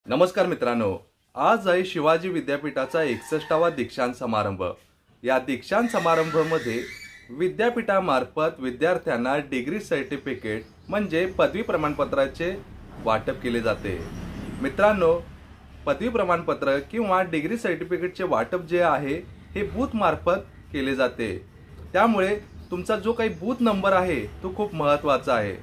नमस्कार मित्रांनो, आज आहे शिवाजी विद्यापीठाचा 61वा दीक्षांत समारंभ। या दीक्षांत समारंभामध्ये विद्यापीठामार्फत विद्यार्थ्यांना डिग्री सर्टिफिकेट म्हणजे पदवी प्रमाणपत्राचे वाटप केले जाते। मित्रांनो, पदवी प्रमाणपत्र किंवा डिग्री सर्टिफिकेटचे वाटप जे आहे हे बूथ मार्फत केले जाते। त्यामुळे तुमचा जो काही बूथ नंबर आहे तो खूप महत्त्वाचा आहे।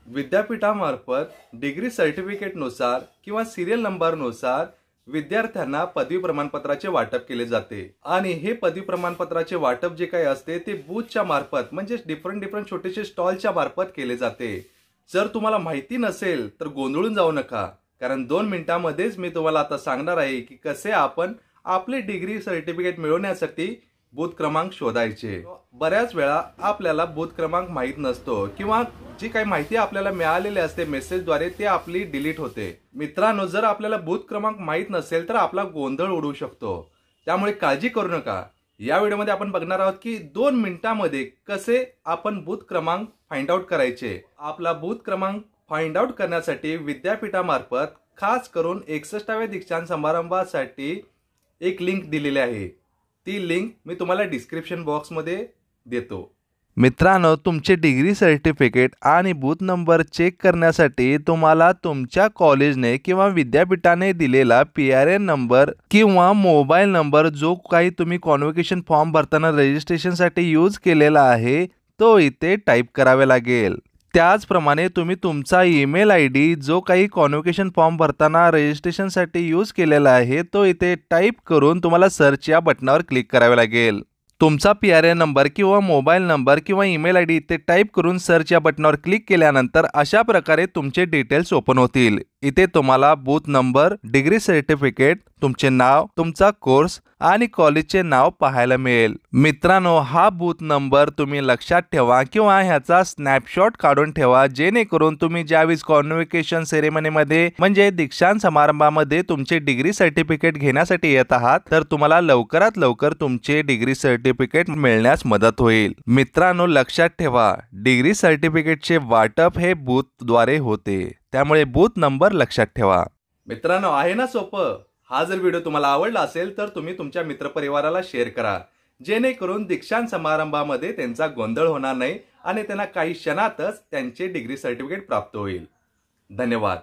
विद्यापीठामार्फत डिग्री सर्टिफिकेट नुसार किंवा सिरियल नंबर नुसार विद्यार्थ्यांना पदवी प्रमाणपत्राचे वाटप केले जाते आणि हे पदवी प्रमाणपत्राचे वाटप जे काही असते ते बूथच्या मार्फत म्हणजे डिफरंट छोटेसे स्टॉलच्या मार्फत केले जाते। जर तुम्हाला माहिती नसेल तर गोंधळून जाऊ नका, कारण 2 मिनिटांमध्येच मी तुम्हाला आता सांगणार आहे की कसे आपण आपले डिग्री सर्टिफिकेट मिळवण्यासाठी बूथ क्रमांक शोधायचे। बऱ्याच वेळा आपल्याला बूथ क्रमांक माहित नसतो किंवा जी काही माहिती आपल्याला मिळालेली असते मेसेजद्वारे ते आपली डिलीट होते। मित्रांनो, जर आपल्याला बूथ क्रमांक माहित नसेल तर आपला गोंधळ उडू शकतो, त्यामुळे काळजी करू नका। या व्हिडिओमध्ये आपण बघणार आहोत की 2 मिनिटांमध्ये कसे आपण बूथ क्रमांक फाइंड आउट करायचे। आपला बूथ क्रमांक फाइंड आउट करण्यासाठी विद्यापीठामार्फत खास करून 61व्या दीक्षांत समारंभासाठी एक लिंक दिलेली आहे। ती लिंक मी तुम्हाला डिस्क्रिप्शन बॉक्समध्ये देतो। मित्रांनो, तुमचे डिग्री सर्टिफिकेट आणि बूथ नंबर चेक करण्यासाठी तुम्हाला तुमच्या कॉलेजने किंवा विद्यापीठाने दिलेला PRN नंबर किंवा मोबाईल नंबर जो काही तुम्ही कॉन्व्होकेशन फॉर्म भरताना रजिस्ट्रेशनसाठी यूज केलेला आहे तो इथे टाईप करावे लागेल। त्याचप्रमाणे तुम्ही तुमचा ईमेल ID जो काही कॉन्व्होकेशन फॉर्म भरताना रजिस्ट्रेशनसाठी यूज केलेला आहे तो इथे टाईप करून तुम्हाला सर्च या बटनावर क्लिक करावे लागेल। तुमचा PRN नंबर किंवा मोबाईल नंबर किंवा ईमेल ID इथे टाईप करून सर्च या बटनावर क्लिक केल्यानंतर अशा प्रकारे तुमचे डिटेल्स ओपन होतील। इथे तुम्हाला बूथ नंबर, डिग्री सर्टिफिकेट, तुमचे नाव, तुमचा कोर्स आणि कॉलेजचे नाव पाहायला मिळेल। मित्रांनो, हा बूथ नंबर तुम्ही लक्षात ठेवा किंवा ह्याचा स्नॅपशॉट काढून ठेवा, जेणेकरून तुम्ही ज्यावेळेस कॉन्व्होकेशन सेरेमनीमध्ये म्हणजे दीक्षांत समारंभामध्ये तुमचे डिग्री सर्टिफिकेट घेण्यासाठी येत आहात तर तुम्हाला लवकरात लवकर तुमचे डिग्री सर्टिफिकेट मिळण्यास मदत होईल। मित्रांनो, लक्षात ठेवा, डिग्री सर्टिफिकेटचे वाटप हे बूथद्वारे होते, त्यामुळे बूथ नंबर लक्षात ठेवा। मित्रांनो, आहे ना सोपं? हा जर व्हिडिओ तुम्हाला आवडला असेल तर तुम्ही तुमच्या मित्रपरिवाराला शेअर करा, जेणेकरून दीक्षांत समारंभामध्ये त्यांचा गोंधळ होणार नाही आणि त्यांना काही क्षणातच त्यांचे डिग्री सर्टिफिकेट प्राप्त होईल। धन्यवाद।